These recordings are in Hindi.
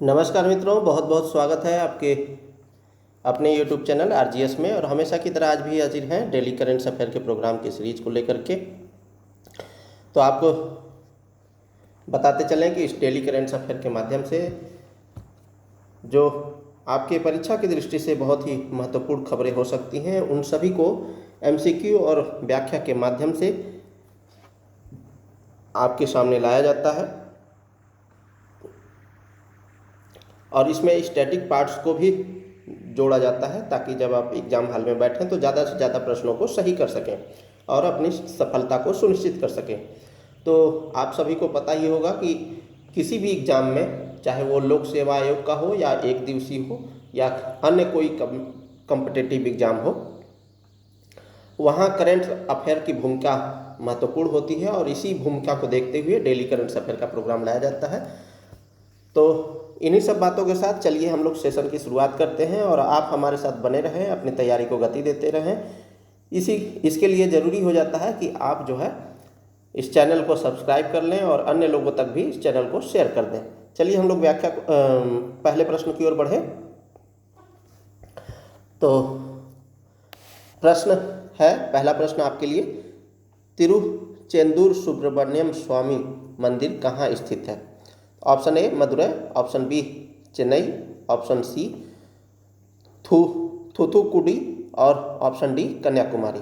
नमस्कार मित्रों, बहुत बहुत स्वागत है आपके अपने YouTube चैनल आरजीएस में। और हमेशा की तरह आज भी हाजिर हैं डेली करेंट अफेयर के प्रोग्राम की सीरीज को लेकर के। तो आपको बताते चलें कि इस डेली करेंट अफेयर के माध्यम से जो आपके परीक्षा की दृष्टि से बहुत ही महत्वपूर्ण खबरें हो सकती हैं, उन सभी को एमसीक्यू और व्याख्या के माध्यम से आपके सामने लाया जाता है। और इसमें स्टैटिक पार्ट्स को भी जोड़ा जाता है ताकि जब आप एग्ज़ाम हॉल में बैठें तो ज़्यादा से ज़्यादा प्रश्नों को सही कर सकें और अपनी सफलता को सुनिश्चित कर सकें। तो आप सभी को पता ही होगा कि किसी भी एग्ज़ाम में, चाहे वो लोक सेवा आयोग का हो या एक दिवसीय हो या अन्य कोई कॉम्पिटिटिव एग्ज़ाम हो, वहाँ करंट अफेयर की भूमिका महत्वपूर्ण होती है और इसी भूमिका को देखते हुए डेली करंट अफेयर का प्रोग्राम लाया जाता है। तो इन्हीं सब बातों के साथ चलिए हम लोग सेशन की शुरुआत करते हैं और आप हमारे साथ बने रहें, अपनी तैयारी को गति देते रहें। इसके लिए ज़रूरी हो जाता है कि आप जो है इस चैनल को सब्सक्राइब कर लें और अन्य लोगों तक भी इस चैनल को शेयर कर दें। चलिए हम लोग व्याख्या पहले प्रश्न की ओर बढ़े। तो प्रश्न है, पहला प्रश्न आपके लिए, तिरुचेंदूर सुब्रमण्यम स्वामी मंदिर कहाँ स्थित है? Option A Madurai, option B Chennai, option C Thoothukudi और ऑप्शन डी कन्याकुमारी।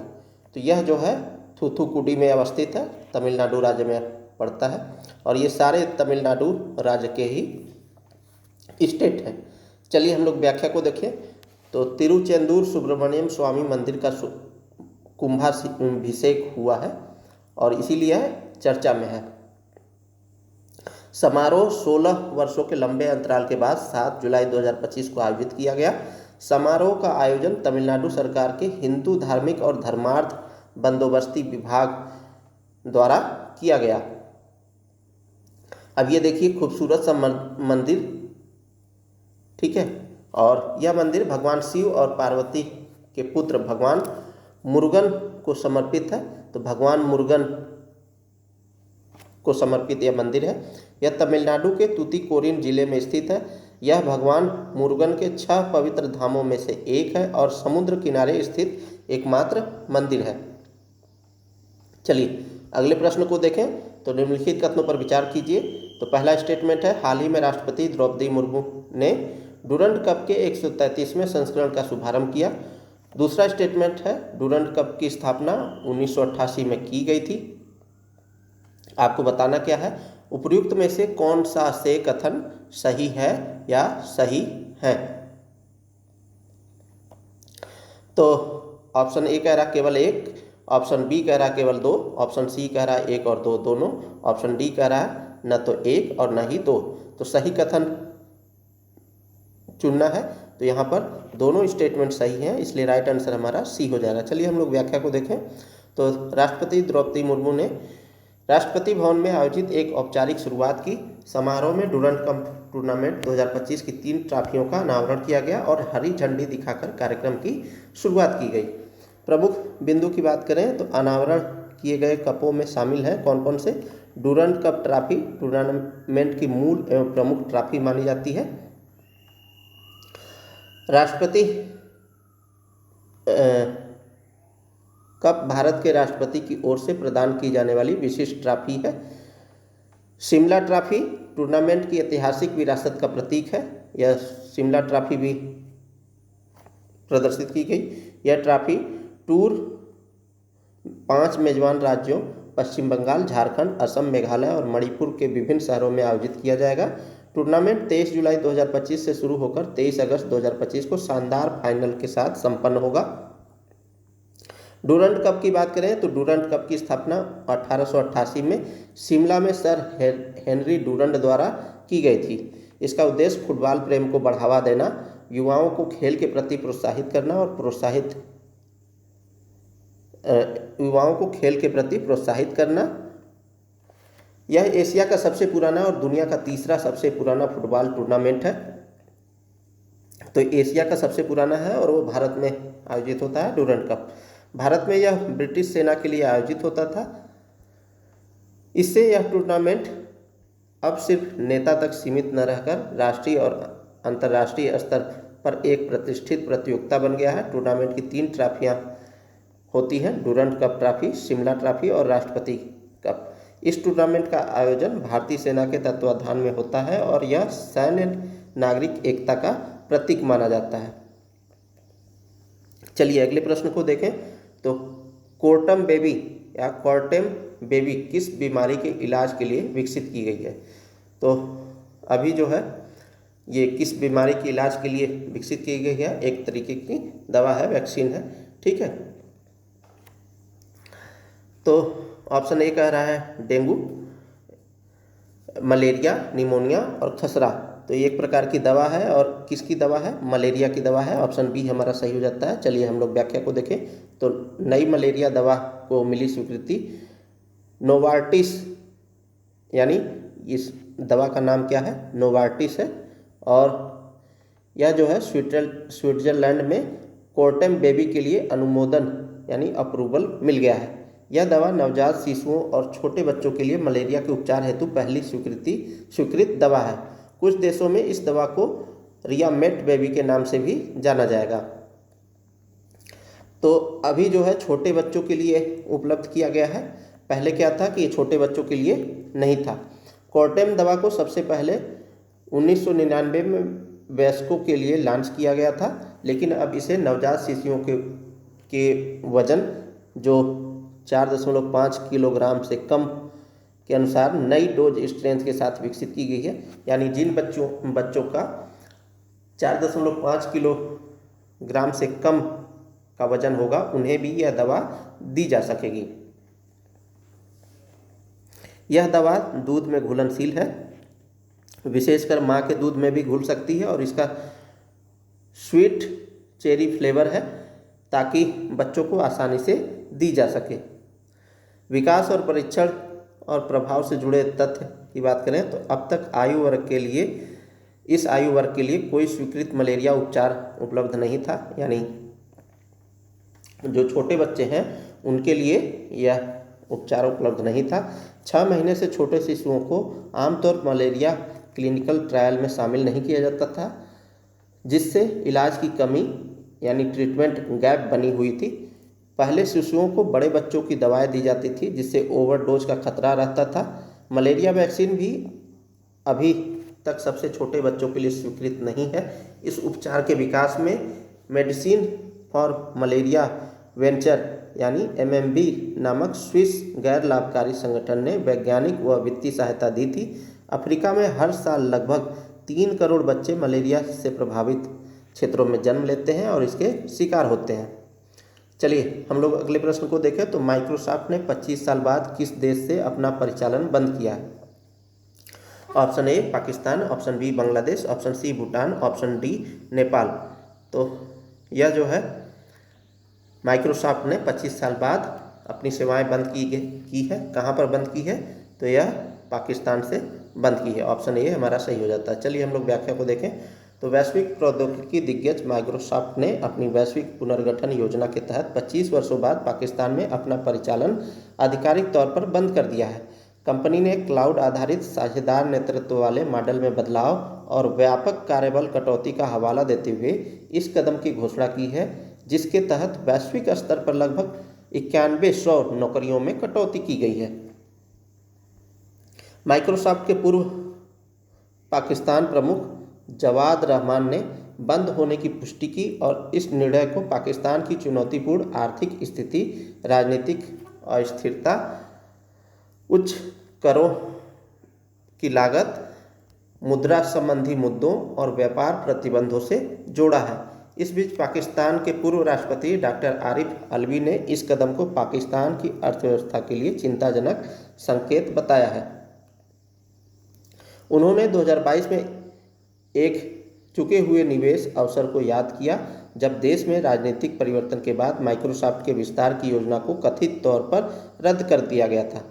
तो यह जो है थूथुकुडी में अवस्थित है, तमिलनाडु राज्य में पड़ता है और ये सारे तमिलनाडु राज्य के ही स्टेट हैं। चलिए हम लोग व्याख्या को देखें। तो तिरुचेंदूर सुब्रमण्यम स्वामी मंदिर का कुंभाभिषेक हुआ है और इसीलिए चर्चा में है। समारोह 16 वर्षों के लंबे अंतराल के बाद 7 जुलाई 2025 को आयोजित किया गया। समारोह का आयोजन तमिलनाडु सरकार के हिंदू धार्मिक और धर्मार्थ बंदोबस्ती विभाग द्वारा किया गया। अब ये देखिए खूबसूरत सा मंदिर, ठीक है, और यह मंदिर भगवान शिव और पार्वती के पुत्र भगवान मुरुगन को समर्पित है। तो भगवान मुरुगन को समर्पित यह मंदिर है। यह तमिलनाडु के तूतीकोरिन जिले में स्थित है। यह भगवान मुरुगन के 6 पवित्र धामों में से एक है और समुद्र किनारे स्थित एकमात्र मंदिर है। चलिए अगले प्रश्न को देखें। तो निम्नलिखित कथनों पर विचार कीजिए। तो पहला स्टेटमेंट है, हाल ही में राष्ट्रपति द्रौपदी मुर्मू ने डूरंड कप के 133वें संस्करण का शुभारंभ किया। दूसरा स्टेटमेंट है, डूरंड कप की स्थापना 1988 में की गई थी। आपको बताना क्या है, उपर्युक्त में से कौन सा से कथन सही है या सही है? तो ऑप्शन ए कह रहा केवल एक, ऑप्शन बी कह रहा केवल दो, ऑप्शन सी कह रहा एक और दो दोनों, ऑप्शन डी कह रहा न तो एक और न ही दो। तो सही कथन चुनना है। तो यहाँ पर दोनों स्टेटमेंट सही हैं, इसलिए राइट आंसर हमारा सी हो जाएगा। चलिए हम लोग व्याख्या को देखें। तो राष्ट्रपति द्रौपदी मुर्मू ने राष्ट्रपति भवन में आयोजित एक औपचारिक शुरुआत की। समारोह में डूरंड कप टूर्नामेंट 2025 की 3 ट्रॉफियों का अनावरण किया गया और हरी झंडी दिखाकर कार्यक्रम की शुरुआत की गई। प्रमुख बिंदु की बात करें तो अनावरण किए गए कपों में शामिल हैं कौन कौन से? डूरंड कप ट्रॉफी टूर्नामेंट की मूल एवं प्रमुख ट्रॉफी मानी जाती है। राष्ट्रपति कप भारत के राष्ट्रपति की ओर से प्रदान की जाने वाली विशिष्ट ट्रॉफी है। शिमला ट्रॉफी टूर्नामेंट की ऐतिहासिक विरासत का प्रतीक है। यह शिमला ट्रॉफी भी प्रदर्शित की गई। यह ट्रॉफी टूर 5 मेजबान राज्यों पश्चिम बंगाल, झारखंड, असम, मेघालय और मणिपुर के विभिन्न शहरों में आयोजित किया जाएगा। टूर्नामेंट 23 जुलाई 2025 से शुरू होकर 23 अगस्त 2025 को शानदार फाइनल के साथ संपन्न होगा। डूरंड कप की बात करें तो डूरंड कप की स्थापना 1888 में शिमला में सर हेनरी डूरंड द्वारा की गई थी। इसका उद्देश्य फुटबॉल प्रेम को बढ़ावा देना, युवाओं को खेल के प्रति प्रोत्साहित करना। यह एशिया का सबसे पुराना और दुनिया का तीसरा सबसे पुराना फुटबॉल टूर्नामेंट है। तो एशिया का सबसे पुराना है और वो भारत में आयोजित होता है डूरंड कप। भारत में यह ब्रिटिश सेना के लिए आयोजित होता था। इससे यह टूर्नामेंट अब सिर्फ नेता तक सीमित न रहकर राष्ट्रीय और अंतर्राष्ट्रीय स्तर पर एक प्रतिष्ठित प्रतियोगिता बन गया है। टूर्नामेंट की 3 ट्रॉफियाँ होती हैं, Durand cup trophy, Shimla trophy और राष्ट्रपति कप। इस टूर्नामेंट का आयोजन भारतीय सेना के तत्वाधान में होता है और यह सैन्य नागरिक एकता का प्रतीक माना जाता है। चलिए अगले प्रश्न को देखें। तो कोर्टम बेबी या कॉर्टेम बेबी किस बीमारी के इलाज के लिए विकसित की गई है? तो अभी जो है ये किस बीमारी के इलाज के लिए विकसित की गई है? एक तरीके की दवा है, वैक्सीन है, ठीक है। तो ऑप्शन ए कह रहा है डेंगू, मलेरिया, निमोनिया और खसरा। तो ये एक प्रकार की दवा है और किसकी दवा है? मलेरिया की दवा है। ऑप्शन बी हमारा सही हो जाता है। चलिए हम लोग व्याख्या को देखें। तो नई मलेरिया दवा को मिली स्वीकृति नोवार्टिस, यानी इस दवा का नाम क्या है? नोवार्टिस है। और यह जो है स्विट्जरलैंड में कोर्टेम बेबी के लिए अनुमोदन यानी अप्रूवल मिल गया है। यह दवा नवजात शिशुओं और छोटे बच्चों के लिए मलेरिया के उपचार हेतु पहली स्वीकृत दवा है। कुछ देशों में इस दवा को रियामेट बेबी के नाम से भी जाना जाएगा। तो अभी जो है छोटे बच्चों के लिए उपलब्ध किया गया है। पहले क्या था कि ये छोटे बच्चों के लिए नहीं था। कोर्टेम दवा को सबसे पहले 1999 में वयस्कों के लिए लॉन्च किया गया था, लेकिन अब इसे नवजात शिशुओं के वजन जो 4.5 किलोग्राम से कम के अनुसार नई डोज स्ट्रेंथ के साथ विकसित की गई है। यानी जिन बच्चों का 4.5 किलोग्राम से कम का वजन होगा उन्हें भी यह दवा दी जा सकेगी। यह दवा दूध में घुलनशील है, विशेषकर माँ के दूध में भी घुल सकती है और इसका स्वीट चेरी फ्लेवर है ताकि बच्चों को आसानी से दी जा सके। विकास और परीक्षण और प्रभाव से जुड़े तथ्य की बात करें तो अब तक इस आयु वर्ग के लिए कोई स्वीकृत मलेरिया उपचार उपलब्ध नहीं था। यानी जो छोटे बच्चे हैं उनके लिए यह उपचार उपलब्ध नहीं था। 6 महीने से छोटे शिशुओं को आमतौर पर मलेरिया क्लिनिकल ट्रायल में शामिल नहीं किया जाता था, जिससे इलाज की कमी यानी ट्रीटमेंट गैप बनी हुई थी। पहले शिशुओं को बड़े बच्चों की दवाएं दी जाती थी जिससे ओवरडोज का खतरा रहता था। मलेरिया वैक्सीन भी अभी तक सबसे छोटे बच्चों के लिए स्वीकृत नहीं है। इस उपचार के विकास में मेडिसिन फॉर मलेरिया वेंचर यानी MMB नामक स्विस गैर लाभकारी संगठन ने वैज्ञानिक व वित्तीय सहायता दी थी। अफ्रीका में हर साल लगभग 3 करोड़ बच्चे मलेरिया से प्रभावित क्षेत्रों में जन्म लेते हैं और इसके शिकार होते हैं। चलिए हम लोग अगले प्रश्न को देखें। तो माइक्रोसॉफ्ट ने 25 साल बाद किस देश से अपना परिचालन बंद किया है? Option A Pakistan, option B Bangladesh, option C Bhutan, option D Nepal. तो यह जो है माइक्रोसॉफ्ट ने 25 साल बाद अपनी सेवाएं बंद की है। कहाँ पर बंद की है? तो यह पाकिस्तान से बंद की है। ऑप्शन ए हमारा सही हो जाता है। चलिए हम लोग व्याख्या को देखें। तो वैश्विक प्रौद्योगिकी दिग्गज माइक्रोसॉफ्ट ने अपनी वैश्विक पुनर्गठन योजना के तहत 25 वर्षों बाद पाकिस्तान में अपना परिचालन आधिकारिक तौर पर बंद कर दिया है। कंपनी ने क्लाउड आधारित साझेदार नेतृत्व वाले मॉडल में बदलाव और व्यापक कार्यबल कटौती का हवाला देते हुए इस कदम की घोषणा की है, जिसके तहत वैश्विक स्तर पर लगभग 9100 नौकरियों में कटौती की गई है। माइक्रोसॉफ्ट के पूर्व पाकिस्तान प्रमुख जवाद रहमान ने बंद होने की पुष्टि की और इस निर्णय को पाकिस्तान की चुनौतीपूर्ण आर्थिक स्थिति, राजनीतिक अस्थिरता, उच्च करों की लागत, मुद्रा संबंधी मुद्दों और व्यापार प्रतिबंधों से जोड़ा है। इस बीच पाकिस्तान के पूर्व राष्ट्रपति डॉक्टर आरिफ अलवी ने इस कदम को पाकिस्तान की अर्थव्यवस्था के लिए चिंताजनक संकेत बताया है। उन्होंने 2022 में एक चुके हुए निवेश अवसर को याद किया जब देश में राजनीतिक परिवर्तन के बाद माइक्रोसॉफ्ट के विस्तार की योजना को कथित तौर पर रद्द कर दिया गया था।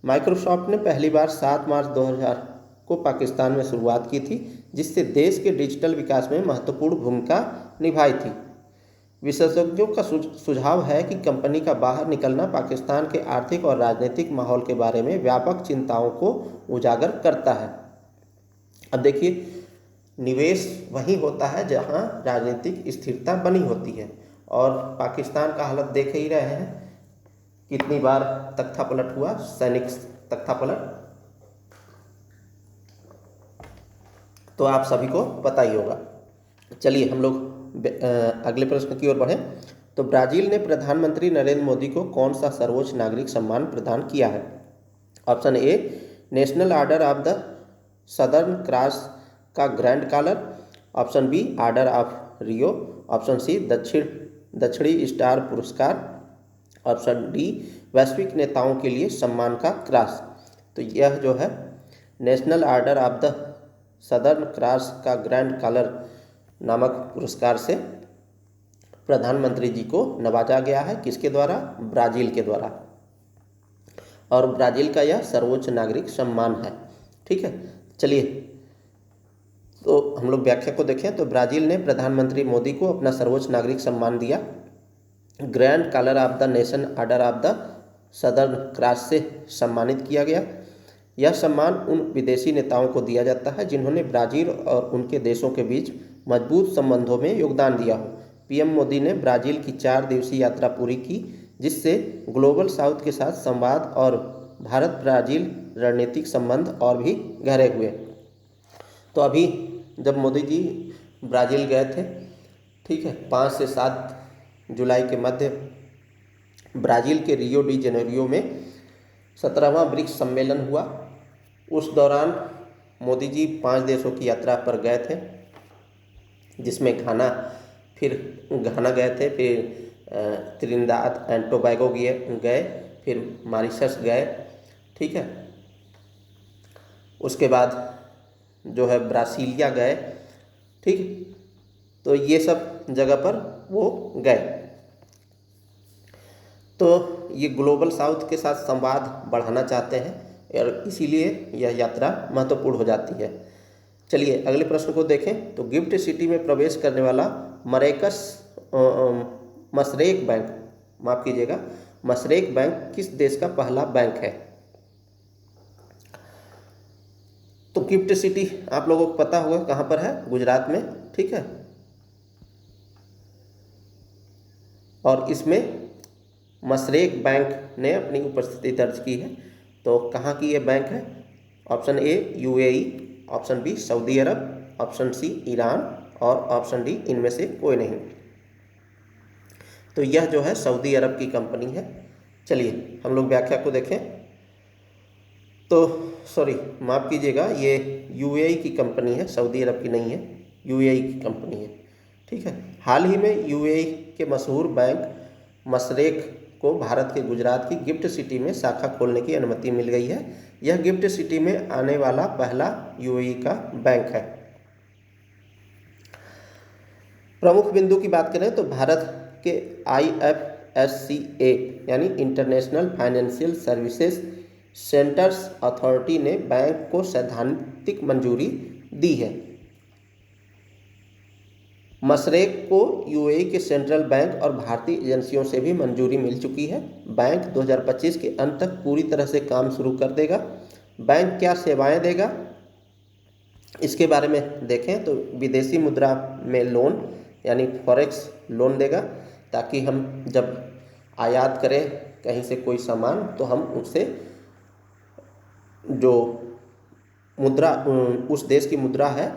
माइक्रोसॉफ्ट ने पहली बार 7 मार्च 2000 को पाकिस्तान में शुरुआत की थी, जिससे देश के डिजिटल विकास में महत्वपूर्ण भूमिका निभाई थी। विशेषज्ञों का सुझाव है कि कंपनी का बाहर निकलना पाकिस्तान के आर्थिक और राजनीतिक माहौल के बारे में व्यापक चिंताओं को उजागर करता है। अब देखिए, निवेश वहीं होता है जहां राजनीतिक स्थिरता बनी होती है, और पाकिस्तान का हालत देख ही रहे हैं, कितनी बार तख्ता पलट हुआ, सैनिक तख्ता पलट, तो आप सभी को पता ही होगा। चलिए हम लोग अगले प्रश्न की ओर बढ़ें। तो ब्राज़ील ने प्रधानमंत्री नरेंद्र मोदी को कौन सा सर्वोच्च नागरिक सम्मान प्रदान किया है? Option A, national order of the southern cross का grand collar. Option B, order of Rio. Option C, दक्षिणी स्टार पुरस्कार। ऑप्शन डी, वैश्विक नेताओं के लिए सम्मान का क्रॉस। तो यह जो है national order of the southern cross का ग्रैंड कॉलर नामक पुरस्कार से प्रधानमंत्री जी को नवाजा गया है। किसके द्वारा? ब्राज़ील के द्वारा, और ब्राज़ील का यह सर्वोच्च नागरिक सम्मान है। ठीक है, चलिए तो हम लोग व्याख्या को देखें। तो ब्राज़ील ने प्रधानमंत्री मोदी को अपना सर्वोच्च नागरिक सम्मान दिया, Grand Collar of the Nation Order of the southern Cross से सम्मानित किया गया। यह सम्मान उन विदेशी नेताओं को दिया जाता है जिन्होंने ब्राज़ील और उनके देशों के बीच मजबूत संबंधों में योगदान दिया हो। पीएम मोदी ने ब्राज़ील की 4 दिवसीय यात्रा पूरी की, जिससे ग्लोबल साउथ के साथ संवाद और भारत ब्राज़ील रणनीतिक संबंध और भी गहरे हुए। तो अभी जब मोदी जी ब्राज़ील गए थे, ठीक है, 5 से 7 जुलाई के मध्य ब्राज़ील के रियो डी जेनेरियो में 17वां ब्रिक्स सम्मेलन हुआ। उस दौरान मोदी जी 5 देशों की यात्रा पर गए थे, जिसमें घाना गए थे, फिर त्रिनिदाद एंड टोबैगो गए, फिर मॉरिशस गए। ठीक है, उसके बाद जो है ब्रासीलिया गए। ठीक, तो ये सब जगह पर वो गए। तो ये ग्लोबल साउथ के साथ संवाद बढ़ाना चाहते हैं, और इसीलिए यह यात्रा महत्वपूर्ण हो जाती है। चलिए अगले प्रश्न को देखें। तो गिफ्ट सिटी में प्रवेश करने वाला मशरेक बैंक, माफ़ कीजिएगा, मशरेक बैंक किस देश का पहला बैंक है? तो गिफ्ट सिटी आप लोगों को पता होगा कहाँ पर है, गुजरात में। ठीक है, और इसमें मशरेक बैंक ने अपनी उपस्थिति दर्ज की है। तो कहाँ की ये बैंक है? Option A UAE, option B Saudi Arabia, option C Iran, और ऑप्शन डी इनमें से कोई नहीं। तो यह जो है सऊदी अरब की कंपनी है। चलिए हम लोग व्याख्या को देखें। तो सॉरी, माफ़ कीजिएगा, ये यूएई की कंपनी है, सऊदी अरब की नहीं है, यूएई की कंपनी है। ठीक है, हाल ही में यूएई के मशहूर बैंक मशरेक को भारत के गुजरात की गिफ्ट सिटी में शाखा खोलने की अनुमति मिल गई है। यह गिफ्ट सिटी में आने वाला पहला यूएई का बैंक है। प्रमुख बिंदु की बात करें तो भारत के IFSCA यानी international financial services centres authority ने बैंक को सैद्धांतिक मंजूरी दी है। मशरेक को यूएई के सेंट्रल बैंक और भारतीय एजेंसियों से भी मंजूरी मिल चुकी है। बैंक 2025 के अंत तक पूरी तरह से काम शुरू कर देगा। बैंक क्या सेवाएं देगा, इसके बारे में देखें तो विदेशी मुद्रा में लोन यानी फॉरेक्स लोन देगा, ताकि हम जब आयात करें कहीं से कोई सामान तो हम उससे जो मुद्रा उस देश की मुद्रा है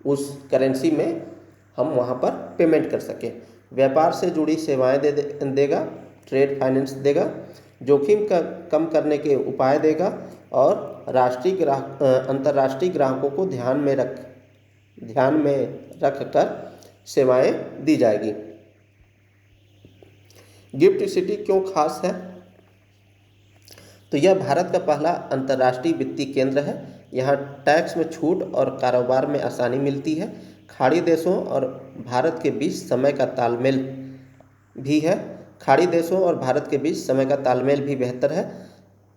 उस करेंसी में हम वहाँ पर पेमेंट कर सकें। व्यापार से जुड़ी सेवाएं देगा, ट्रेड फाइनेंस देगा, जोखिम का कम करने के उपाय देगा, और अंतर्राष्ट्रीय ग्राहकों को ध्यान में रख कर सेवाएं दी जाएगी। गिफ्ट सिटी क्यों खास है? तो यह भारत का पहला अंतर्राष्ट्रीय वित्तीय केंद्र है। यहाँ टैक्स में छूट और कारोबार में आसानी मिलती है। खाड़ी देशों और भारत के बीच समय का तालमेल भी बेहतर है।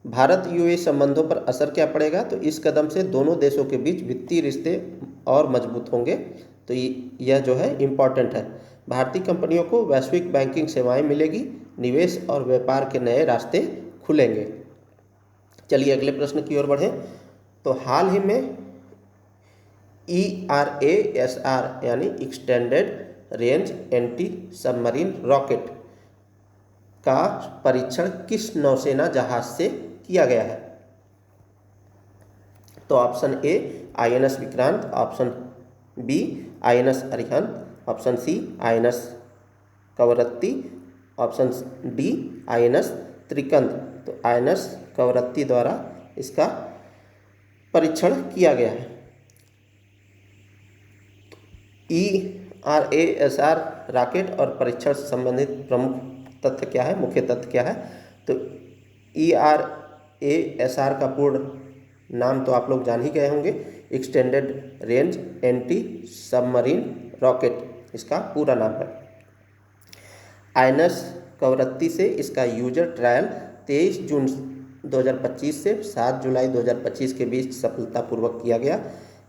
भारत यूएई संबंधों पर असर क्या पड़ेगा? तो इस कदम से दोनों देशों के बीच वित्तीय रिश्ते और मजबूत होंगे। तो यह जो है इम्पॉर्टेंट है। भारतीय कंपनियों को वैश्विक बैंकिंग सेवाएं मिलेगी, निवेश और व्यापार के नए रास्ते खुलेंगे। चलिए अगले प्रश्न की ओर बढ़ें। तो हाल ही में ERASR यानी extended range anti submarine rocket का परीक्षण किस नौसेना जहाज से किया गया है? तो option A INS Vikrant, option B INS Arihant, option C INS Kavaratti, option D INS Trikand. तो INS कवरत्ती द्वारा इसका परीक्षण किया गया है। ERASR रॉकेट और परीक्षण से संबंधित प्रमुख तथ्य क्या है, मुख्य तथ्य क्या है? तो ERASR का पूर्ण नाम तो आप लोग जान ही गए होंगे, extended range anti submarine rocket इसका पूरा नाम है। INS कवरत्ती से इसका यूजर ट्रायल 23 जून 2025 से 7 जुलाई 2025 के बीच सफलतापूर्वक किया गया।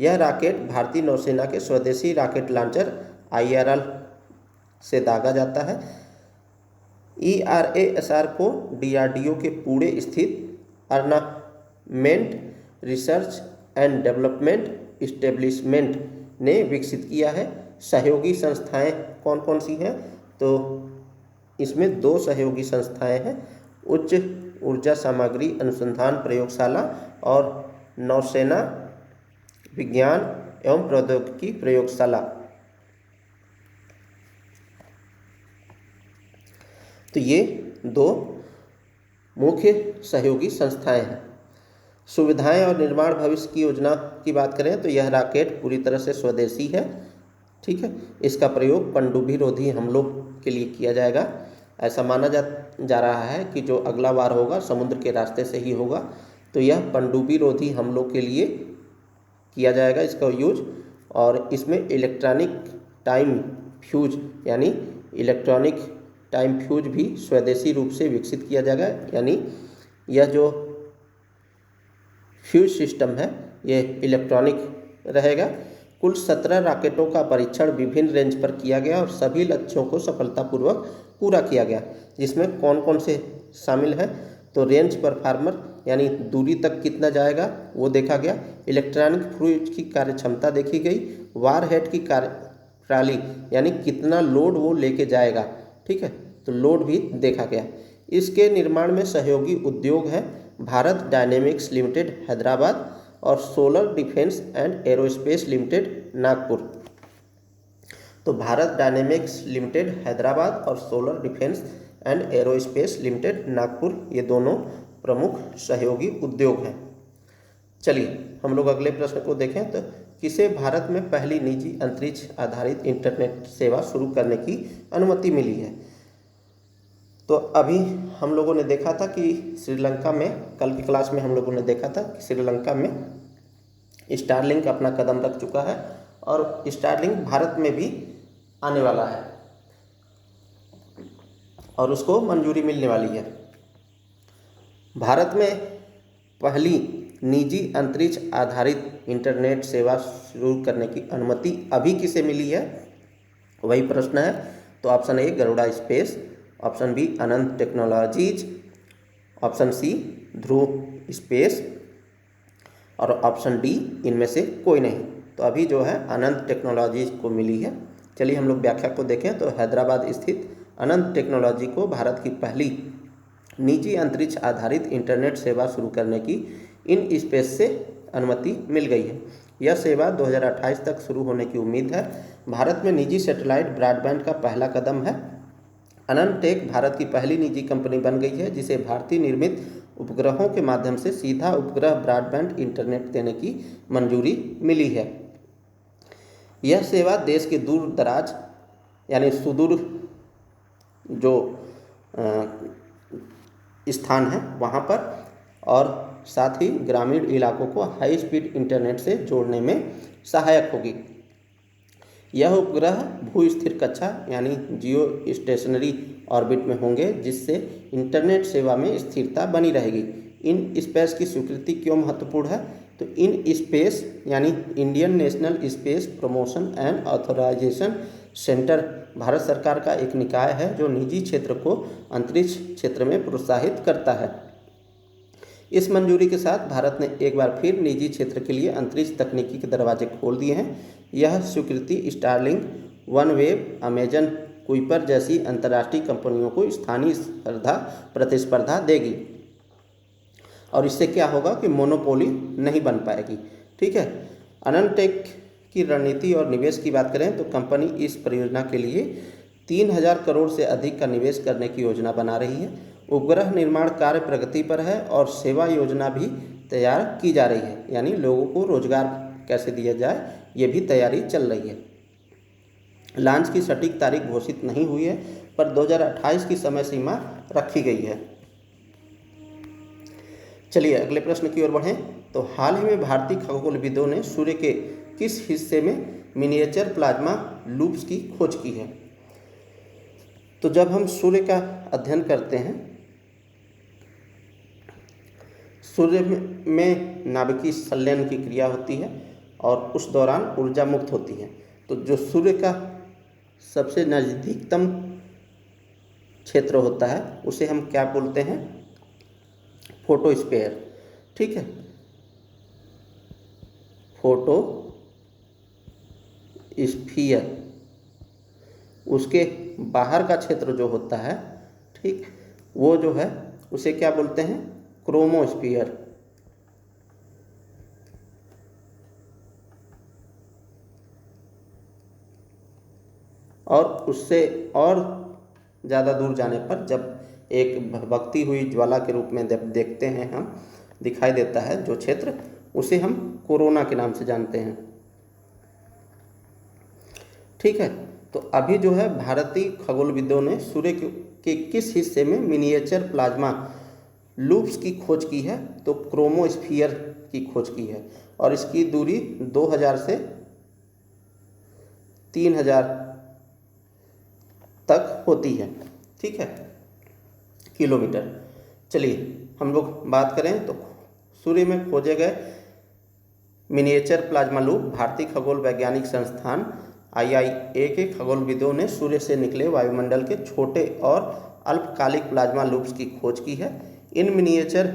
यह रॉकेट भारतीय नौसेना के स्वदेशी रॉकेट लॉन्चर IRL से दागा जाता है। ERASR को DRDO के पुणे स्थित अर्नामेंट रिसर्च एंड डेवलपमेंट इस्टेब्लिशमेंट ने विकसित किया है। सहयोगी संस्थाएं कौन कौन सी हैं? तो इसमें 2 सहयोगी संस्थाएं हैं, उच्च ऊर्जा सामग्री अनुसंधान प्रयोगशाला और नौसेना विज्ञान एवं प्रौद्योगिकी प्रयोगशाला। तो ये 2 मुख्य सहयोगी संस्थाएं हैं। सुविधाएं और निर्माण भविष्य की योजना की बात करें तो यह रॉकेट पूरी तरह से स्वदेशी है, ठीक है। इसका प्रयोग पनडुब्बी रोधी हमलों के लिए किया जाएगा। ऐसा माना जा रहा है कि जो अगला वार होगा समुद्र के रास्ते से ही होगा, तो यह पनडुब्बी रोधी हमलों के लिए किया जाएगा इसका यूज। और इसमें इलेक्ट्रॉनिक टाइम फ्यूज यानी इलेक्ट्रॉनिक टाइम फ्यूज भी स्वदेशी रूप से विकसित किया जाएगा, यानी यह जो फ्यूज सिस्टम है ये इलेक्ट्रॉनिक रहेगा। कुल 17 रॉकेटों का परीक्षण विभिन्न रेंज पर किया गया और सभी लक्ष्यों को सफलतापूर्वक पूरा किया गया, जिसमें कौन कौन से शामिल हैं? तो रेंज परफॉर्मर यानी दूरी तक कितना जाएगा वो देखा गया, इलेक्ट्रॉनिक फ्यूज की कार्यक्षमता देखी गई, वार हेड की प्रणाली यानी कितना लोड वो लेके जाएगा, ठीक है, तो लोड भी देखा गया। इसके निर्माण में सहयोगी उद्योग हैं भारत डायनेमिक्स लिमिटेड हैदराबाद और solar defence and aerospace limited Nagpur. तो भारत डायनेमिक्स लिमिटेड हैदराबाद और solar defence and aerospace limited Nagpur, ये दोनों प्रमुख सहयोगी उद्योग हैं। चलिए हम लोग अगले प्रश्न को देखें। तो किसे भारत में पहली निजी अंतरिक्ष आधारित इंटरनेट सेवा शुरू करने की अनुमति मिली है? तो अभी हम लोगों ने देखा था कि श्रीलंका में, कल की क्लास में हम लोगों ने देखा था कि श्रीलंका में स्टारलिंक अपना कदम रख चुका है और स्टारलिंक भारत में भी आने वाला है और उसको मंजूरी मिलने वाली है। भारत में पहली निजी अंतरिक्ष आधारित इंटरनेट सेवा शुरू करने की अनुमति अभी किसे मिली है, वही प्रश्न है। तो option A Garuda Space, option B Ananth Technologies, option C Dhruva Space और ऑप्शन डी इनमें से कोई नहीं। तो अभी जो है अनंत टेक्नोलॉजीज को मिली है। चलिए हम लोग व्याख्या को देखें। तो हैदराबाद स्थित अनंत टेक्नोलॉजी को भारत की पहली निजी अंतरिक्ष आधारित इंटरनेट सेवा शुरू करने की इन स्पेस से अनुमति मिल गई है। यह सेवा 2028 तक शुरू होने की उम्मीद है। भारत में निजी सैटेलाइट ब्रॉडबैंड का पहला कदम है। अनंत टेक भारत की पहली निजी कंपनी बन गई है जिसे भारतीय निर्मित उपग्रहों के माध्यम से सीधा उपग्रह ब्रॉडबैंड इंटरनेट देने की मंजूरी मिली है। यह सेवा देश के दूर दराज यानी सुदूर जो स्थान है वहाँ पर और साथ ही ग्रामीण इलाकों को हाई स्पीड इंटरनेट से जोड़ने में सहायक होगी। यह उपग्रह भू स्थिर कक्षा यानी जियो स्टेशनरी ऑर्बिट में होंगे, जिससे इंटरनेट सेवा में स्थिरता बनी रहेगी। इन स्पेस की स्वीकृति क्यों महत्वपूर्ण है? तो इन स्पेस यानी Indian National Space Promotion and Authorisation Centre Bharat सरकार का एक निकाय है जो निजी क्षेत्र को अंतरिक्ष क्षेत्र में प्रोत्साहित करता है। इस मंजूरी के साथ भारत ने एक बार फिर निजी क्षेत्र के लिए अंतरिक्ष तकनीकी के दरवाजे खोल दिए हैं। यह स्वीकृति स्टारलिंक, वनवेव, अमेजन, कुइपर जैसी अंतर्राष्ट्रीय कंपनियों को स्थानीय प्रतिस्पर्धा देगी और इससे क्या होगा कि मोनोपोली नहीं बन पाएगी। ठीक है। अनंटेक की रणनीति और निवेश की बात करें तो कंपनी इस परियोजना के लिए 3000 करोड़ से अधिक का निवेश करने की योजना बना रही है। उपग्रह निर्माण कार्य प्रगति पर है और सेवा योजना भी तैयार की जा रही है, यानी लोगों को रोजगार कैसे दिया जाए ये भी तैयारी चल रही है। लॉन्च की सटीक तारीख घोषित नहीं हुई है पर 2028 की समय सीमा रखी गई है। चलिए अगले प्रश्न की ओर बढ़ें। तो हाल ही में भारतीय खगोलविदों ने सूर्य के किस हिस्से में मिनिएचर प्लाज्मा लूप्स की खोज की है? तो जब हम सूर्य का अध्ययन करते हैं, सूर्य में नाभिकीय संलयन की क्रिया होती है और उस दौरान ऊर्जा मुक्त होती है। तो जो सूर्य का सबसे नज़दीकतम क्षेत्र होता है उसे हम क्या बोलते हैं? फोटोस्फीयर। ठीक है, फोटोस्फीयर। उसके बाहर का क्षेत्र जो होता है, ठीक, वो जो है उसे क्या बोलते हैं? क्रोमोस्फीयर। और उससे और ज़्यादा दूर जाने पर जब एक भभकती हुई ज्वाला के रूप में देखते हैं हम, दिखाई देता है जो क्षेत्र, उसे हम कोरोना के नाम से जानते हैं। ठीक है। तो अभी जो है भारतीय खगोलविदों ने सूर्य के किस हिस्से में मिनिएचर प्लाज्मा लूप्स की खोज की है? तो क्रोमोस्फीयर की खोज की है और इसकी दूरी 2000 से 3000 तक होती है। ठीक है, किलोमीटर। चलिए हम लोग बात करें तो सूर्य में खोजे गए मिनिएचर प्लाज्मा लूप भारतीय खगोल वैज्ञानिक संस्थान IIA के खगोलविदों ने सूर्य से निकले वायुमंडल के छोटे और अल्पकालिक प्लाज्मा लूप्स की खोज की है। इन मिनिएचर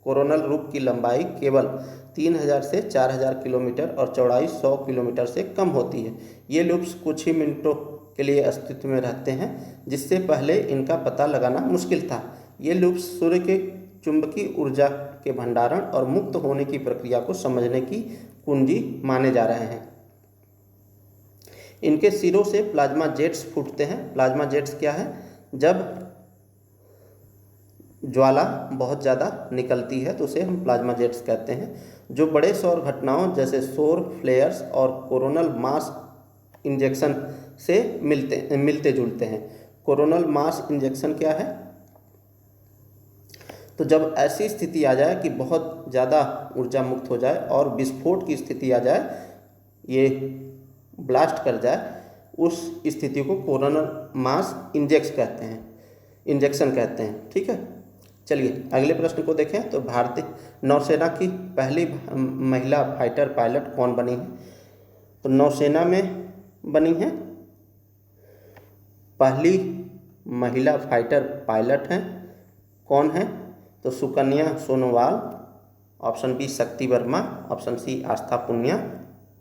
कोरोनल लूप की लंबाई केवल 3000 से 4000 किलोमीटर और चौड़ाई 100 किलोमीटर से कम होती है। ये लूप्स कुछ ही मिनटों के लिए अस्तित्व में रहते हैं, जिससे पहले इनका पता लगाना मुश्किल था। ये लूप्स सूर्य के चुंबकीय ऊर्जा के भंडारण और मुक्त होने की प्रक्रिया को समझने की कुंजी माने जा रहे हैं। इनके सिरों से प्लाज्मा जेट्स फूटते हैं। प्लाज्मा जेट्स क्या है? जब ज्वाला बहुत ज़्यादा निकलती है तो उसे हम प्लाज्मा जेट्स कहते हैं, जो बड़े सौर घटनाओं जैसे सौर फ्लेयर्स और कोरोनल मास इंजेक्शन से मिलते जुलते हैं। कोरोनल मास इंजेक्शन क्या है? तो जब ऐसी स्थिति आ जाए कि बहुत ज़्यादा ऊर्जा मुक्त हो जाए और विस्फोट की स्थिति आ जाए, ये ब्लास्ट कर जाए, उस स्थिति को कोरोनल मास इंजेक्शन कहते हैं। ठीक है। चलिए अगले प्रश्न को देखें। तो भारतीय नौसेना की पहली महिला फाइटर पायलट कौन बनी है? तो नौसेना में बनी है पहली महिला फाइटर पायलट हैं, कौन है? तो सुकन्या सोनोवाल, ऑप्शन बी शक्ति वर्मा, ऑप्शन सी आस्था पुनिया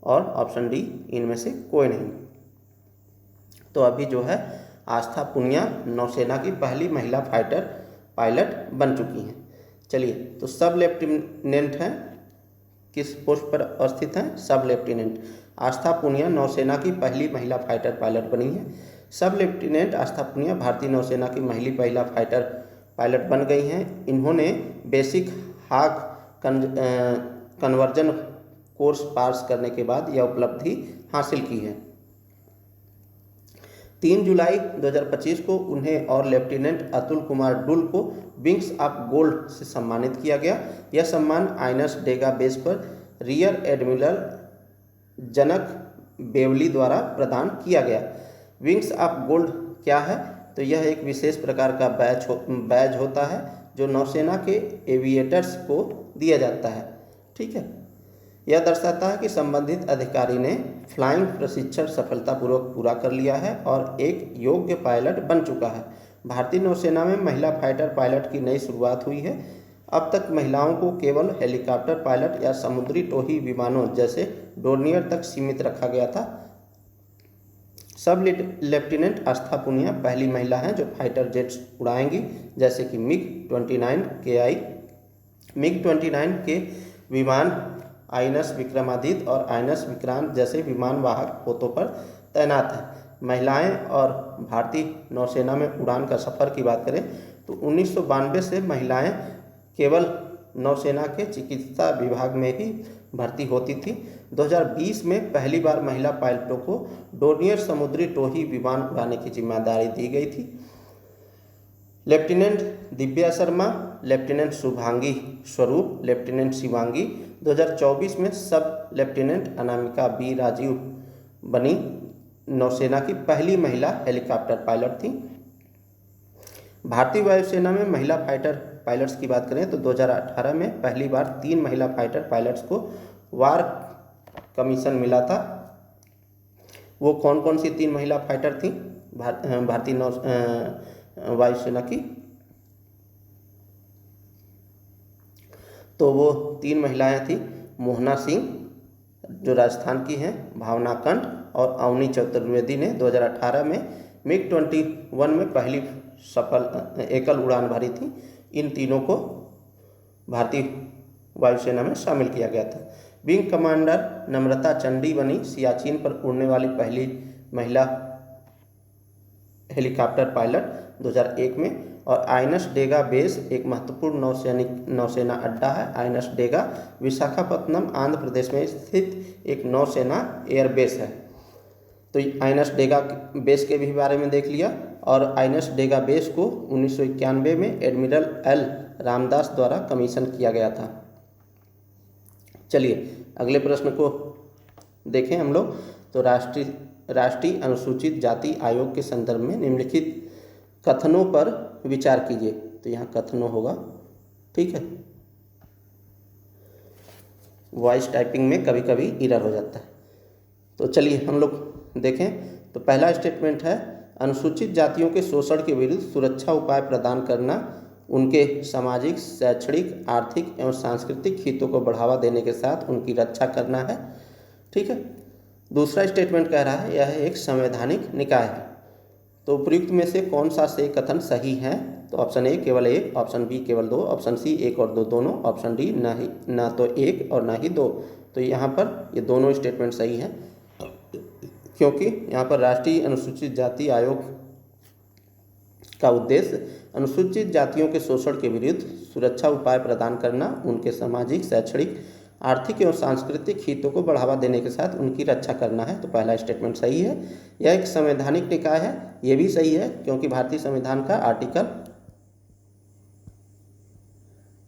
और ऑप्शन डी इनमें से कोई नहीं। तो अभी जो है आस्था पुनिया नौसेना की पहली महिला फाइटर पायलट बन चुकी हैं। चलिए, तो सब लेफ्टिनेंट हैं, किस पोस्ट पर स्थित हैं? सब लेफ्टिनेंट। आस्था पुनिया नौसेना की पहली महिला फाइटर पायलट बनी है। सब लेफ्टिनेंट आस्था पुनिया भारतीय नौसेना की महिला फाइटर पायलट बन गई हैं। इन्होंने बेसिक हाक कन्वर्जन कोर्स पास करने के बाद यह उपलब्धि हासिल की है। 3 जुलाई 2025 को उन्हें और लेफ्टिनेंट अतुल कुमार डुल को विंग्स ऑफ गोल्ड से सम्मानित किया गया। यह सम्मान आइनस डेगा बेस पर रियर एडमिरल जनक बेवली द्वारा प्रदान किया गया। विंग्स ऑफ गोल्ड क्या है? तो यह एक विशेष प्रकार का बैज होता है जो नौसेना के एविएटर्स को दिया जाता है। ठीक है, यह दर्शाता है कि संबंधित अधिकारी ने फ्लाइंग प्रशिक्षण सफलतापूर्वक पूरा कर लिया है और एक योग्य पायलट बन चुका है। भारतीय नौसेना में महिला फाइटर पायलट की नई शुरुआत हुई है। अब तक महिलाओं को केवल हेलीकॉप्टर पायलट या समुद्री टोही विमानों जैसे डोर्नियर तक सीमित रखा गया था। सब लेफ्टिनेंट आस्था पुनिया पहली महिला हैं जो फाइटर जेट्स उड़ाएंगी, जैसे कि मिग-29 के विमान आईएनएस विक्रमादित्य और आईएनएस विक्रांत जैसे विमान वाहक पोतों पर तैनात हैं। महिलाएं और भारतीय नौसेना में उड़ान का सफ़र की बात करें तो 1992 से महिलाएं केवल नौसेना के चिकित्सा विभाग में ही भर्ती होती थी। 2020 में पहली बार महिला पायलटों को डोर्नियर समुद्री टोही विमान उड़ाने की जिम्मेदारी दी गई थी। लेफ्टिनेंट दिव्या शर्मा, लेफ्टिनेंट शुभांगी स्वरूप, लेफ्टिनेंट शिवांगी 2024 में सब लेफ्टिनेंट अनामिका बी राजीव बनी नौसेना की पहली महिला हेलीकॉप्टर पायलट थी। भारतीय वायुसेना में महिला फाइटर पायलट्स की बात करें तो 2018 में पहली बार 3 महिला फाइटर पायलट्स को वार कमीशन मिला था। वो कौन कौन सी 3 महिला फाइटर थी भारतीय वायुसेना की? तो वो 3 महिलाएं थी मोहना सिंह जो राजस्थान की हैं, भावना कंठ और अवनी चतुर्वेदी ने 2018 में मिग-21 में पहली सफल एकल उड़ान भरी थी। इन तीनों को भारतीय वायुसेना में शामिल किया गया था। विंग कमांडर नम्रता चंडी बनी सियाचिन पर उड़ने वाली पहली महिला हेलीकॉप्टर पायलट 2001 में। और आईएनएस डेगा बेस एक महत्वपूर्ण नौसेना अड्डा है। आईएनएस डेगा विशाखापत्तनम आंध्र प्रदेश में स्थित एक नौसेना एयरबेस है। तो आईएनएस डेगा बेस के भी बारे में देख लिया। और आईएनएस डेगा बेस को 1991 में एडमिरल एल रामदास द्वारा कमीशन किया गया था। चलिए अगले प्रश्न को देखें हम लोग। तो राष्ट्रीय अनुसूचित जाति आयोग के संदर्भ में निम्नलिखित कथनों पर विचार कीजिए। तो यहाँ कथनों होगा, ठीक है। वॉइस टाइपिंग में कभी कभी एरर हो जाता है। तो चलिए हम लोग देखें। तो पहला स्टेटमेंट है, अनुसूचित जातियों के शोषण के विरुद्ध सुरक्षा उपाय प्रदान करना, उनके सामाजिक, शैक्षणिक, आर्थिक एवं सांस्कृतिक हितों को बढ़ावा देने के साथ उनकी रक्षा करना है, ठीक है। दूसरा स्टेटमेंट कह रहा है यह एक संवैधानिक निकाय है। तो उपयुक्त में से कौन सा से कथन सही है? तो ऑप्शन ए केवल 1, ऑप्शन बी केवल 2, ऑप्शन सी 1 और 2 दोनों, ऑप्शन डी ना तो 1 और ना ही 2। तो यहाँ पर ये दोनों स्टेटमेंट सही हैं, क्योंकि यहाँ पर राष्ट्रीय अनुसूचित जाति आयोग का उद्देश्य अनुसूचित जातियों के शोषण के विरुद्ध सुरक्षा उपाय प्रदान करना, उनके सामाजिक, शैक्षणिक, आर्थिक एवं सांस्कृतिक हितों को बढ़ावा देने के साथ उनकी रक्षा करना है। तो पहला स्टेटमेंट सही है। यह एक संवैधानिक निकाय है, ये भी सही है, क्योंकि भारतीय संविधान का आर्टिकल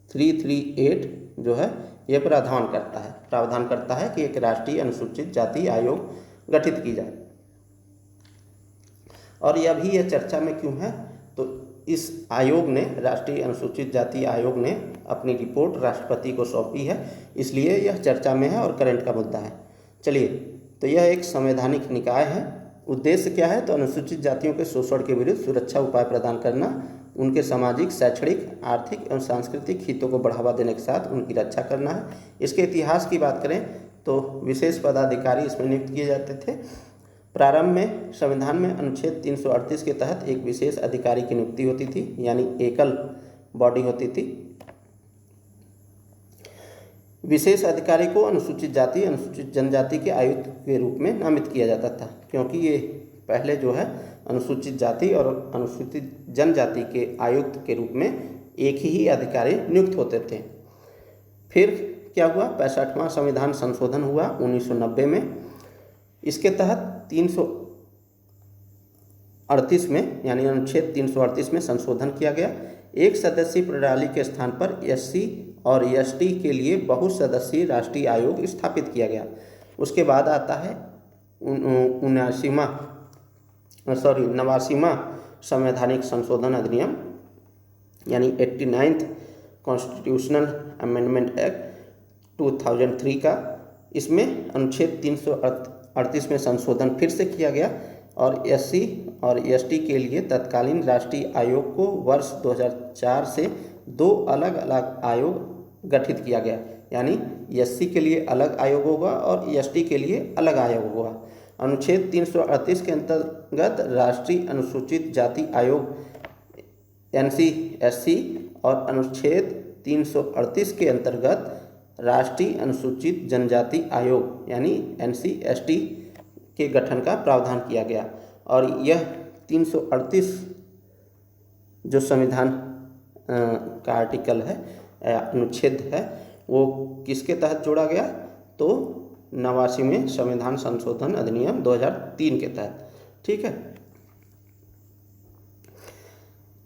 338 जो है यह प्रावधान करता है कि एक राष्ट्रीय अनुसूचित जाति आयोग गठित की जाए। और यह भी यह चर्चा में क्यों है? तो इस आयोग ने, राष्ट्रीय अनुसूचित जाति आयोग ने अपनी रिपोर्ट राष्ट्रपति को सौंपी है, इसलिए यह चर्चा में है और करंट का मुद्दा है। चलिए, तो यह एक संवैधानिक निकाय है। उद्देश्य क्या है? तो अनुसूचित जातियों के शोषण के विरुद्ध सुरक्षा उपाय प्रदान करना, उनके सामाजिक, शैक्षणिक, आर्थिक एवं सांस्कृतिक हितों को बढ़ावा देने के साथ उनकी रक्षा करना है। इसके इतिहास की बात करें तो विशेष पदाधिकारी इसमें नियुक्त किए जाते थे। प्रारंभ में संविधान में अनुच्छेद 338 के तहत एक विशेष अधिकारी की नियुक्ति होती थी, यानी एकल बॉडी होती थी। विशेष अधिकारी को अनुसूचित जाति, अनुसूचित जनजाति के आयुक्त के रूप में नामित किया जाता था, क्योंकि ये पहले जो है अनुसूचित जाति और अनुसूचित जनजाति के आयुक्त के रूप में एक ही अधिकारी नियुक्त होते थे। फिर क्या हुआ? 65वां संविधान संशोधन हुआ 1990 में। इसके तहत 338 में, यानी अनुच्छेद 338 में संशोधन किया गया। एक सदस्यीय प्रणाली के स्थान पर एससी और एसटी के लिए बहुसदस्यीय राष्ट्रीय आयोग स्थापित किया गया। उसके बाद आता है 89वां संवैधानिक संशोधन अधिनियम, यानी 89th कॉन्स्टिट्यूशनल अमेंडमेंट एक्ट 2003 का, इसमें अनुच्छेद 338 में संशोधन फिर से किया गया और SC और ST के लिए तत्कालीन राष्ट्रीय आयोग को वर्ष 2004 से 2 अलग अलग आयोग गठित किया गया। यानी SC के लिए अलग आयोग होगा और ST के लिए अलग आयोग होगा। अनुच्छेद 338 के अंतर्गत राष्ट्रीय अनुसूचित जाति आयोग NC/SC और अनुच्छेद 338 के अंतर्गत राष्ट्रीय अनुसूचित जनजाति आयोग यानी NC/ST के गठन का प्रावधान किया गया। और यह 338 जो संविधान का आर्टिकल है, अनुच्छेद है, वो किसके तहत जोड़ा गया? तो 89वें संविधान संशोधन अधिनियम 2003 के तहत। ठीक है।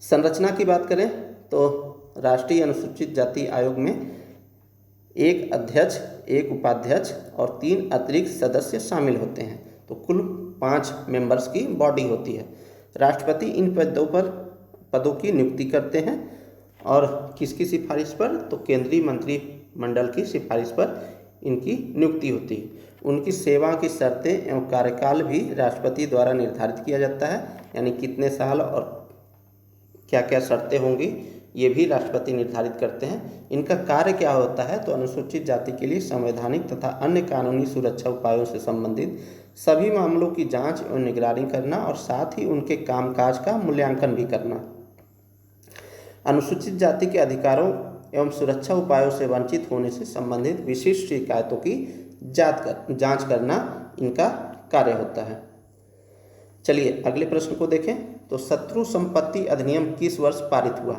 संरचना की बात करें तो राष्ट्रीय अनुसूचित जाति आयोग में 1 अध्यक्ष, 1 उपाध्यक्ष और 3 अतिरिक्त सदस्य शामिल होते हैं। तो कुल 5 मेंबर्स की बॉडी होती है। राष्ट्रपति इन पदों की नियुक्ति करते हैं और किसकी सिफारिश पर? तो केंद्रीय मंत्रिमंडल की सिफारिश पर इनकी नियुक्ति होती है। उनकी सेवा की शर्तें एवं कार्यकाल भी राष्ट्रपति द्वारा निर्धारित किया जाता है। यानी कितने साल और क्या क्या शर्तें होंगी ये भी राष्ट्रपति निर्धारित करते हैं। इनका कार्य क्या होता है? तो अनुसूचित जाति के लिए संवैधानिक तथा अन्य कानूनी सुरक्षा उपायों से संबंधित सभी मामलों की जांच और निगरानी करना और साथ ही उनके कामकाज का मूल्यांकन भी करना। अनुसूचित जाति के अधिकारों एवं सुरक्षा उपायों से वंचित होने से संबंधित विशिष्ट शिकायतों की जांच करना इनका कार्य होता है। चलिए अगले प्रश्न को देखें। तो शत्रु संपत्ति अधिनियम किस वर्ष पारित हुआ?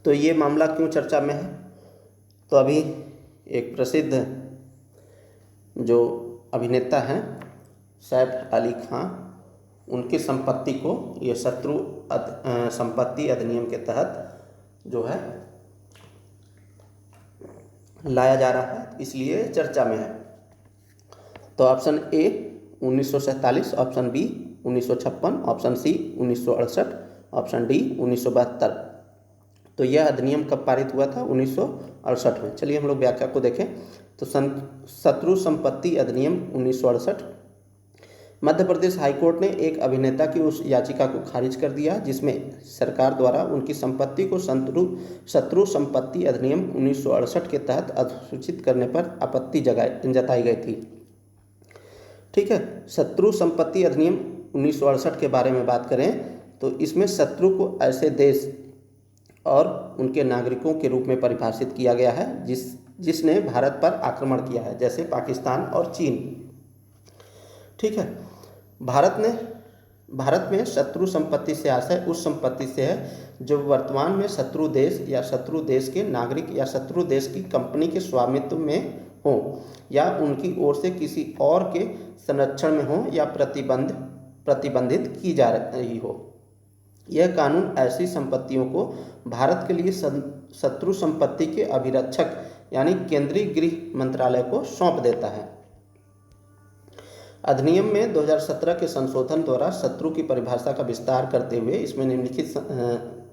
तो ये मामला क्यों चर्चा में है? तो अभी एक प्रसिद्ध जो अभिनेता हैं सैफ अली खां, उनकी संपत्ति को ये शत्रु संपत्ति अधिनियम के तहत जो है लाया जा रहा है, इसलिए चर्चा में है। तो option A 1947, option B 1956, option C 1968, option D 1972। तो यह अधिनियम कब पारित हुआ था? 1968 में। चलिए हम लोग व्याख्या को देखें। तो शत्रु संपत्ति अधिनियम 1968, मध्य प्रदेश हाईकोर्ट ने एक अभिनेता की उस याचिका को खारिज कर दिया जिसमें सरकार द्वारा उनकी संपत्ति को शत्रु संपत्ति अधिनियम 1968 के तहत अधिसूचित करने पर आपत्ति जताई गई थी। ठीक है। शत्रु संपत्ति अधिनियम 1968 के बारे में बात करें तो इसमें शत्रु को ऐसे देश और उनके नागरिकों के रूप में परिभाषित किया गया है जिसने भारत पर आक्रमण किया है, जैसे पाकिस्तान और चीन। ठीक है। भारत में शत्रु संपत्ति से आशय उस संपत्ति से है जो वर्तमान में शत्रु देश या शत्रु देश के नागरिक या शत्रु देश की कंपनी के स्वामित्व में हो या उनकी ओर से किसी और के संरक्षण में हो या प्रतिबंधित की जा रही हो। यह कानून ऐसी संपत्तियों को भारत के लिए शत्रु संपत्ति के अभिरक्षक यानी केंद्रीय गृह मंत्रालय को सौंप देता है। अधिनियम में 2017 के संशोधन द्वारा शत्रु की परिभाषा का विस्तार करते हुए इसमें निम्नलिखित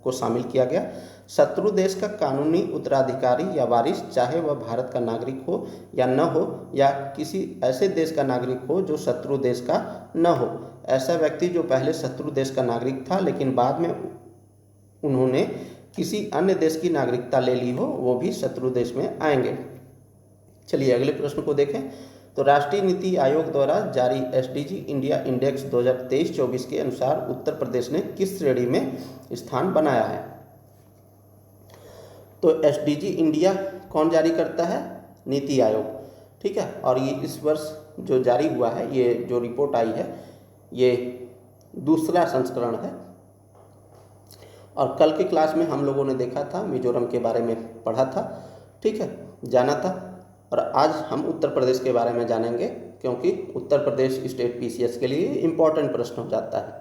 को शामिल किया गया। शत्रु देश का कानूनी उत्तराधिकारी या वारिस, चाहे वह भारत का नागरिक हो या न हो या किसी ऐसे देश का नागरिक हो जो शत्रु देश का न हो। ऐसा व्यक्ति जो पहले शत्रु देश का नागरिक था लेकिन बाद में उन्होंने किसी अन्य देश की नागरिकता ले ली हो, वो भी शत्रु देश में आएंगे। चलिए अगले प्रश्न को देखें। तो राष्ट्रीय नीति आयोग द्वारा जारी SDG इंडिया इंडेक्स 2023-24 के अनुसार उत्तर प्रदेश ने किस श्रेणी में स्थान बनाया है? तो SDG इंडिया कौन जारी करता है? नीति आयोग। ठीक है। और ये इस वर्ष जो जारी हुआ है, ये जो रिपोर्ट आई है ये दूसरा संस्करण है। और कल के क्लास में हम लोगों ने देखा था, मिजोरम के बारे में पढ़ा था, ठीक है, जाना था। और आज हम उत्तर प्रदेश के बारे में जानेंगे क्योंकि उत्तर प्रदेश स्टेट PCS के लिए इम्पॉर्टेंट प्रश्न हो जाता है।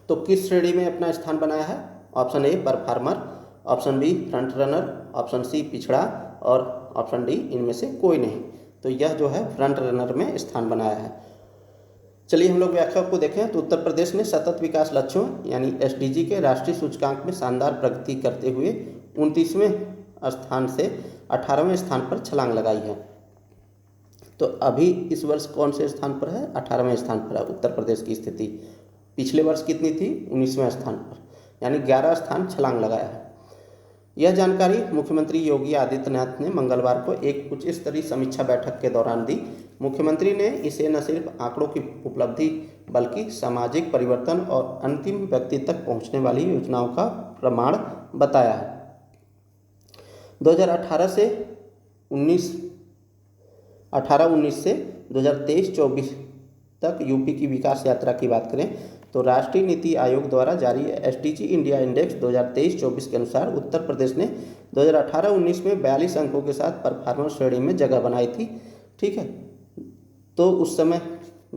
तो किस श्रेणी में अपना स्थान बनाया है? Option A performer, option B front runner, option C पिछड़ा और ऑप्शन डी इनमें से कोई नहीं। तो यह जो है फ्रंट रनर में स्थान बनाया है। चलिए हम लोग व्याख्या को देखें। तो उत्तर प्रदेश ने सतत विकास लक्ष्यों यानी SDG के राष्ट्रीय सूचकांक में शानदार प्रगति करते हुए 29वें स्थान से 18वें स्थान पर छलांग लगाई है। तो अभी इस वर्ष कौन से स्थान पर है? 18वें स्थान पर है उत्तर प्रदेश की स्थिति। पिछले वर्ष कितनी थी? 19वें स्थान पर, यानी 11 स्थान छलांग लगाया है। यह जानकारी मुख्यमंत्री योगी आदित्यनाथ ने मंगलवार को एक उच्च स्तरीय समीक्षा बैठक के दौरान दी। मुख्यमंत्री ने इसे न सिर्फ आंकड़ों की उपलब्धि बल्कि सामाजिक परिवर्तन और अंतिम व्यक्ति तक पहुंचने वाली योजनाओं का प्रमाण बताया है। 2018 से 19 से 2023-24 तक यूपी की विकास यात्रा की बात करें तो राष्ट्रीय नीति आयोग द्वारा जारी एसडीजी इंडिया इंडेक्स 2023-24 के अनुसार उत्तर प्रदेश ने 2018-19 में 42 अंकों के साथ परफॉर्मेंस श्रेणी में जगह बनाई थी। ठीक है, तो उस समय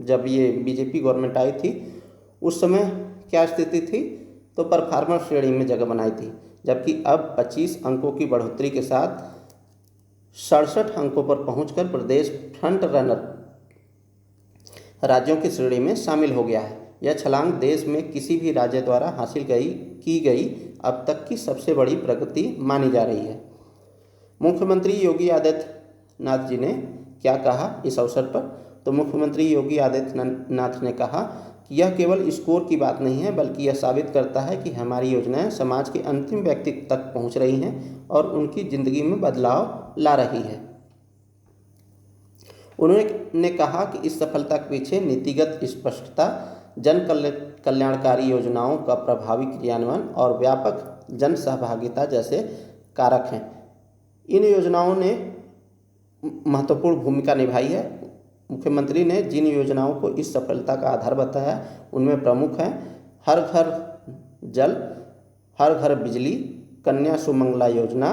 जब ये बीजेपी गवर्नमेंट आई थी उस समय क्या स्थिति थी? तो परफॉर्मेंस श्रेणी में जगह बनाई थी, जबकि अब 25 अंकों की बढ़ोतरी के साथ 67 अंकों पर पहुंचकर प्रदेश फ्रंट रनर राज्यों की श्रेणी में शामिल हो गया है। यह छलांग देश में किसी भी राज्य द्वारा हासिल की गई अब तक की सबसे बड़ी प्रगति मानी जा रही है। मुख्यमंत्री योगी आदित्यनाथ जी ने क्या कहा इस अवसर पर? तो मुख्यमंत्री योगी आदित्यनाथ ने कहा कि यह केवल स्कोर की बात नहीं है, बल्कि यह साबित करता है कि हमारी योजनाएं समाज के अंतिम व्यक्ति तक पहुंच रही हैं और उनकी जिंदगी में बदलाव ला रही है। उन्होंने कहा कि इस सफलता के पीछे नीतिगत स्पष्टता, जन कल्याणकारी योजनाओं का प्रभावी क्रियान्वयन और व्यापक जन सहभागिता जैसे कारक हैं। इन योजनाओं ने महत्वपूर्ण भूमिका निभाई है। मुख्यमंत्री ने जिन योजनाओं को इस सफलता का आधार बताया उनमें प्रमुख हैं हर घर जल, हर घर बिजली, कन्या सुमंगला योजना,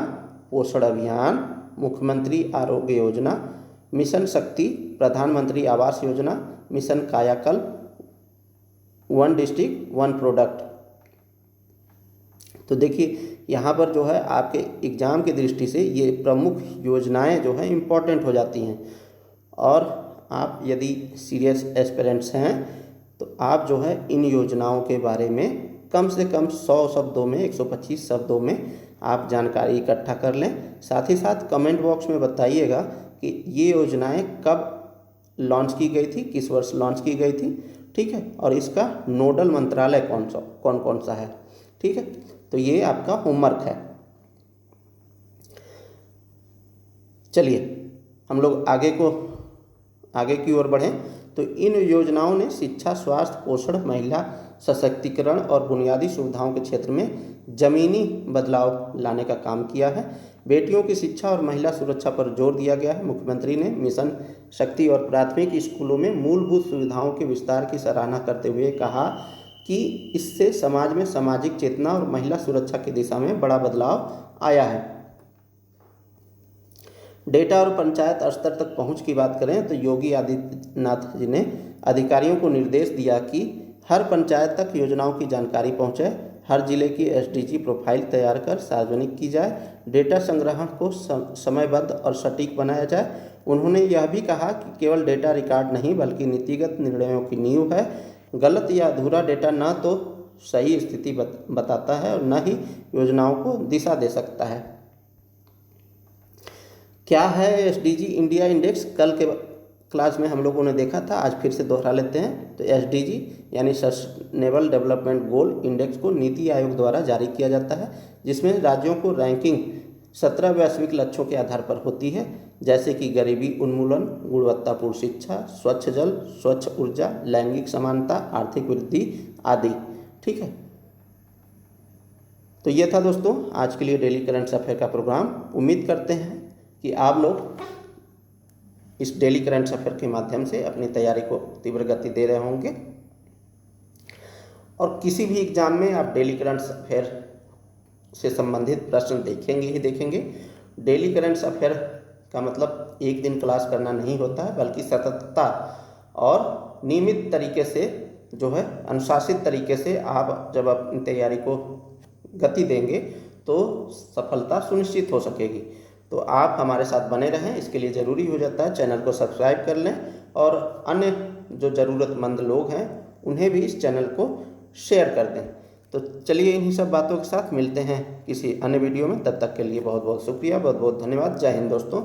पोषण अभियान, मुख्यमंत्री आरोग्य योजना, मिशन शक्ति, प्रधानमंत्री आवास योजना, मिशन कायाकल्प, वन डिस्ट्रिक्ट वन प्रोडक्ट। तो देखिए यहाँ पर जो है आपके एग्ज़ाम की दृष्टि से ये प्रमुख योजनाएं जो है इम्पॉर्टेंट हो जाती हैं, और आप यदि सीरियस एस्पिरेंट्स हैं तो आप जो है इन योजनाओं के बारे में कम से कम 100 शब्दों में 125 शब्दों में आप जानकारी इकट्ठा कर लें। साथ ही साथ कमेंट बॉक्स में बताइएगा कि ये योजनाएं कब लॉन्च की गई थी, किस वर्ष लॉन्च की गई थी। ठीक है, और इसका नोडल मंत्रालय कौन कौन सा है। ठीक है, तो ये आपका होमवर्क है। चलिए हम लोग आगे की ओर बढ़ें। तो इन योजनाओं ने शिक्षा, स्वास्थ्य, पोषण, महिला सशक्तिकरण और बुनियादी सुविधाओं के क्षेत्र में जमीनी बदलाव लाने का काम किया है। बेटियों की शिक्षा और महिला सुरक्षा पर जोर दिया गया है। मुख्यमंत्री ने मिशन शक्ति और प्राथमिक स्कूलों में मूलभूत सुविधाओं के विस्तार की सराहना करते हुए कहा कि इससे समाज में सामाजिक चेतना और महिला सुरक्षा की दिशा में बड़ा बदलाव आया है। डेटा और पंचायत स्तर तक पहुंच की बात करें तो योगी आदित्यनाथ जी ने अधिकारियों को निर्देश दिया कि हर पंचायत तक योजनाओं की जानकारी पहुंचे, हर जिले की एसडीजी प्रोफाइल तैयार कर सार्वजनिक की जाए, डेटा संग्रहण को समयबद्ध और सटीक बनाया जाए। उन्होंने यह भी कहा कि केवल डेटा रिकॉर्ड नहीं बल्कि नीतिगत निर्णयों की नींव है। गलत या अधूरा डेटा न तो सही स्थिति बताता है और न ही योजनाओं को दिशा दे सकता है। क्या है एसडीजी इंडिया इंडेक्स? कल के क्लास में हम लोगों ने देखा था, आज फिर से दोहरा लेते हैं। तो एसडीजी यानी सस्टेनेबल डेवलपमेंट गोल इंडेक्स को नीति आयोग द्वारा जारी किया जाता है, जिसमें राज्यों को रैंकिंग 17 वैश्विक लक्ष्यों के आधार पर होती है, जैसे कि गरीबी उन्मूलन, गुणवत्तापूर्ण शिक्षा, स्वच्छ जल, स्वच्छ ऊर्जा, लैंगिक समानता, आर्थिक वृद्धि आदि। ठीक है, तो ये था दोस्तों आज के लिए डेली करंट अफेयर का प्रोग्राम। उम्मीद करते हैं कि आप लोग इस डेली करंट अफेयर के माध्यम से अपनी तैयारी को तीव्र गति दे रहे होंगे, और किसी भी एग्जाम में आप डेली करंट अफेयर से संबंधित प्रश्न देखेंगे। डेली करंट अफेयर का मतलब एक दिन क्लास करना नहीं होता है, बल्कि सततता और नियमित तरीके से जो है अनुशासित तरीके से आप जब अपनी तैयारी को गति देंगे तो सफलता सुनिश्चित हो सकेगी। तो आप हमारे साथ बने रहें, इसके लिए ज़रूरी हो जाता है चैनल को सब्सक्राइब कर लें, और अन्य जो ज़रूरतमंद लोग हैं उन्हें भी इस चैनल को शेयर कर दें, तो चलिए इन्हीं सब बातों के साथ मिलते हैं किसी अन्य वीडियो में। तब तक के लिए बहुत बहुत शुक्रिया, बहुत बहुत धन्यवाद। जय हिंद दोस्तों।